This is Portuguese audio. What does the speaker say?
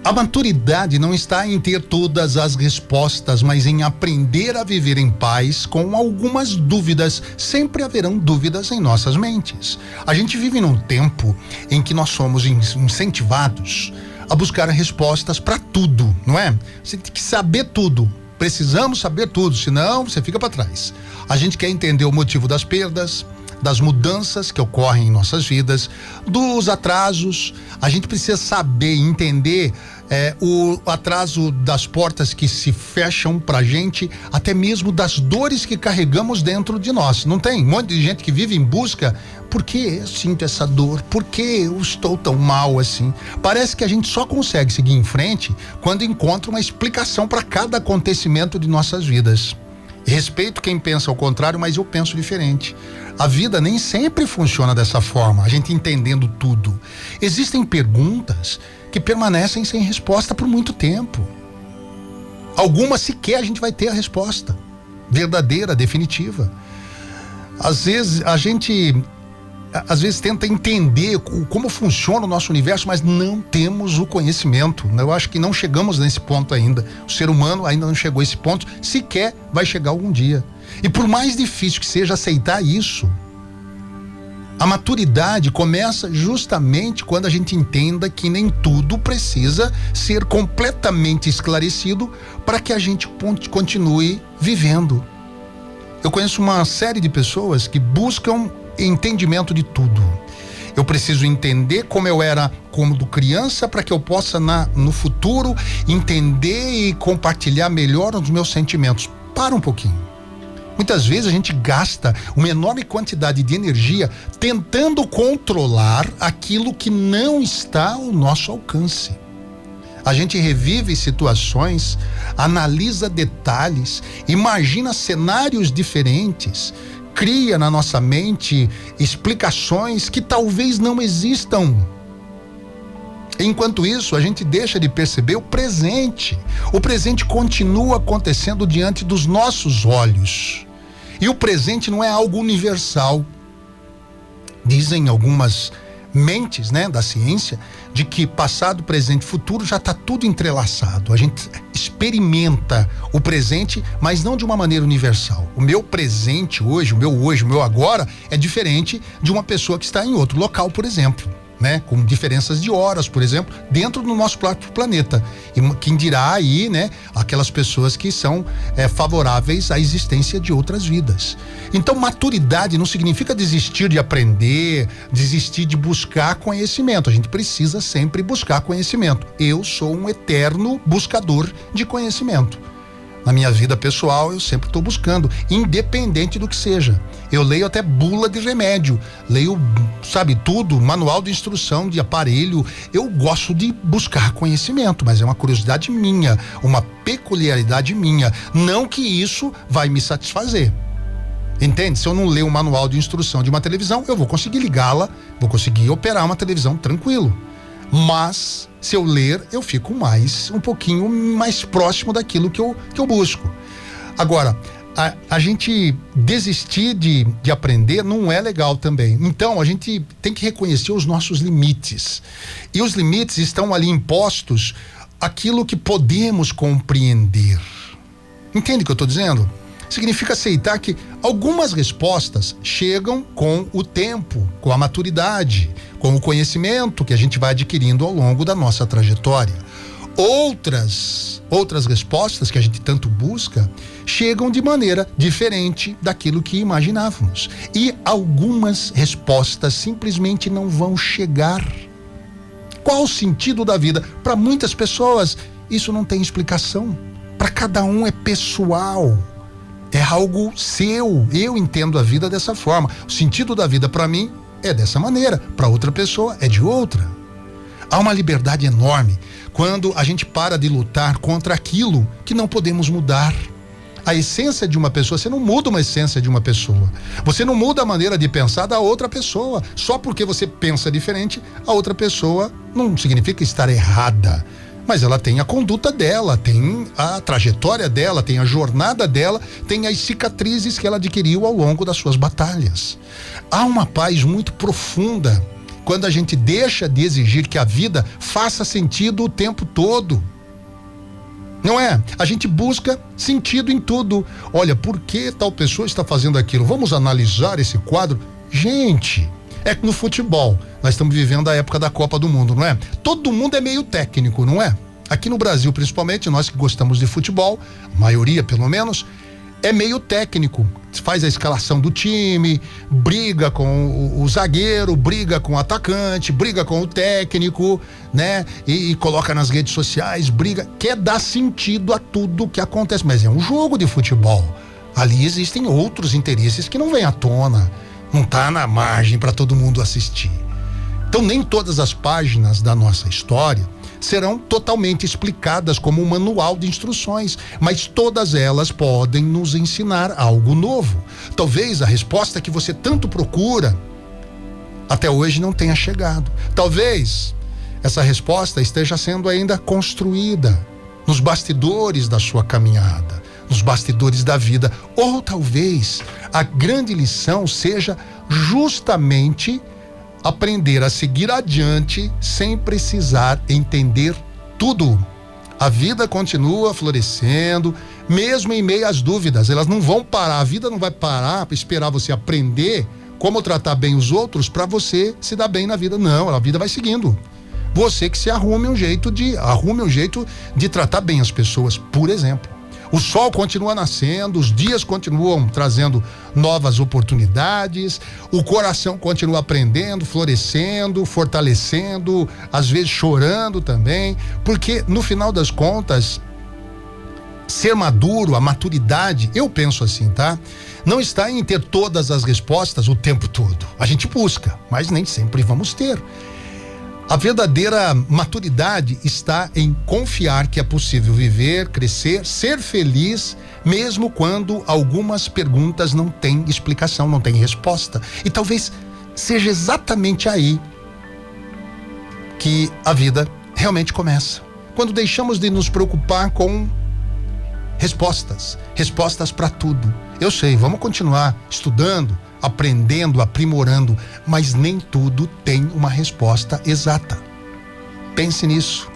A maturidade não está em ter todas as respostas, mas em aprender a viver em paz com algumas dúvidas. Sempre haverão dúvidas em nossas mentes. A gente vive num tempo em que nós somos incentivados a buscar respostas para tudo, não é? Você tem que saber tudo. Precisamos saber tudo, senão você fica para trás. A gente quer entender o motivo das perdas, das mudanças que ocorrem em nossas vidas, dos atrasos. A gente precisa saber e entender o atraso das portas que se fecham pra gente, até mesmo das dores que carregamos dentro de nós. Não tem? Um monte de gente que vive em busca. Por que eu sinto essa dor? Por que eu estou tão mal assim? Parece que a gente só consegue seguir em frente quando encontra uma explicação para cada acontecimento de nossas vidas. Respeito quem pensa ao contrário, mas eu penso diferente. A vida nem sempre funciona dessa forma, a gente entendendo tudo. Existem perguntas que permanecem sem resposta por muito tempo. Algumas sequer a gente vai ter a resposta verdadeira, definitiva. Às vezes a gente tenta entender como funciona o nosso universo, mas não temos o conhecimento. Eu acho que não chegamos nesse ponto ainda. O ser humano ainda não chegou a esse ponto, sequer vai chegar algum dia. E por mais difícil que seja aceitar isso, a maturidade começa justamente quando a gente entenda que nem tudo precisa ser completamente esclarecido para que a gente continue vivendo. Eu conheço uma série de pessoas que buscam entendimento de tudo. Eu preciso entender como eu era quando criança para que eu possa no futuro entender e compartilhar melhor os meus sentimentos. Para um pouquinho. Muitas vezes a gente gasta uma enorme quantidade de energia tentando controlar aquilo que não está ao nosso alcance. A gente revive situações, analisa detalhes, imagina cenários diferentes, cria na nossa mente explicações que talvez não existam. Enquanto isso, a gente deixa de perceber o presente. O presente continua acontecendo diante dos nossos olhos. E o presente não é algo universal. Dizem algumas mentes, da ciência, de que passado, presente e futuro já está tudo entrelaçado. A gente experimenta o presente, mas não de uma maneira universal. O meu presente hoje, o meu agora, é diferente de uma pessoa que está em outro local, por exemplo. Com diferenças de horas, por exemplo, dentro do nosso próprio planeta. E quem dirá aí, aquelas pessoas que são favoráveis à existência de outras vidas. Então, maturidade não significa desistir de aprender, desistir de buscar conhecimento. A gente precisa sempre buscar conhecimento. Eu sou um eterno buscador de conhecimento. Na minha vida pessoal, eu sempre estou buscando, independente do que seja. Eu leio até bula de remédio, leio, tudo, manual de instrução de aparelho. Eu gosto de buscar conhecimento, mas é uma curiosidade minha, uma peculiaridade minha. Não que isso vai me satisfazer. Entende? Se eu não ler o manual de instrução de uma televisão, eu vou conseguir ligá-la, vou conseguir operar uma televisão tranquilo. Mas se eu ler, eu fico um pouquinho mais próximo daquilo que eu busco. Agora, a gente desistir de aprender não é legal também. Então, a gente tem que reconhecer os nossos limites. E os limites estão ali impostos aquilo que podemos compreender. Entende o que eu estou dizendo? Significa aceitar que algumas respostas chegam com o tempo, com a maturidade, com o conhecimento que a gente vai adquirindo ao longo da nossa trajetória. Outras respostas que a gente tanto busca chegam de maneira diferente daquilo que imaginávamos. E algumas respostas simplesmente não vão chegar. Qual o sentido da vida? Para muitas pessoas, isso não tem explicação. Para cada um é pessoal. É algo seu. Eu entendo a vida dessa forma. O sentido da vida para mim é dessa maneira, para outra pessoa é de outra. Há uma liberdade enorme quando a gente para de lutar contra aquilo que não podemos mudar. A essência de uma pessoa, você não muda uma essência de uma pessoa. Você não muda a maneira de pensar da outra pessoa. Só porque você pensa diferente, a outra pessoa não significa estar errada. Mas ela tem a conduta dela, tem a trajetória dela, tem a jornada dela, tem as cicatrizes que ela adquiriu ao longo das suas batalhas. Há uma paz muito profunda quando a gente deixa de exigir que a vida faça sentido o tempo todo. Não é? A gente busca sentido em tudo. Olha, por que tal pessoa está fazendo aquilo? Vamos analisar esse quadro. Gente, é que no futebol, nós estamos vivendo a época da Copa do Mundo, não é? Todo mundo é meio técnico, não é? Aqui no Brasil, principalmente, nós que gostamos de futebol, a maioria pelo menos, é meio técnico. Faz a escalação do time, briga com o zagueiro, briga com o atacante, briga com o técnico, né? E coloca nas redes sociais, briga, quer dar sentido a tudo que acontece. Mas é um jogo de futebol. Ali existem outros interesses que não vêm à tona, não tá na margem para todo mundo assistir. Então nem todas as páginas da nossa história serão totalmente explicadas como um manual de instruções, mas todas elas podem nos ensinar algo novo. Talvez a resposta que você tanto procura até hoje não tenha chegado. Talvez essa resposta esteja sendo ainda construída nos bastidores da sua caminhada, nos bastidores da vida. Ou talvez a grande lição seja justamente aprender a seguir adiante sem precisar entender tudo. A vida continua florescendo, mesmo em meio às dúvidas. Elas não vão parar, a vida não vai parar para esperar você aprender como tratar bem os outros para você se dar bem na vida. Não, a vida vai seguindo. Você que se arrume um jeito de tratar bem as pessoas, por exemplo. O sol continua nascendo, os dias continuam trazendo novas oportunidades, o coração continua aprendendo, florescendo, fortalecendo, às vezes chorando também, porque no final das contas, ser maduro, a maturidade, eu penso assim, tá? Não está em ter todas as respostas o tempo todo. A gente busca, mas nem sempre vamos ter. A verdadeira maturidade está em confiar que é possível viver, crescer, ser feliz, mesmo quando algumas perguntas não têm explicação, não têm resposta. E talvez seja exatamente aí que a vida realmente começa. Quando deixamos de nos preocupar com respostas para tudo. Eu sei, vamos continuar estudando, aprendendo, aprimorando, mas nem tudo tem uma resposta exata. Pense nisso.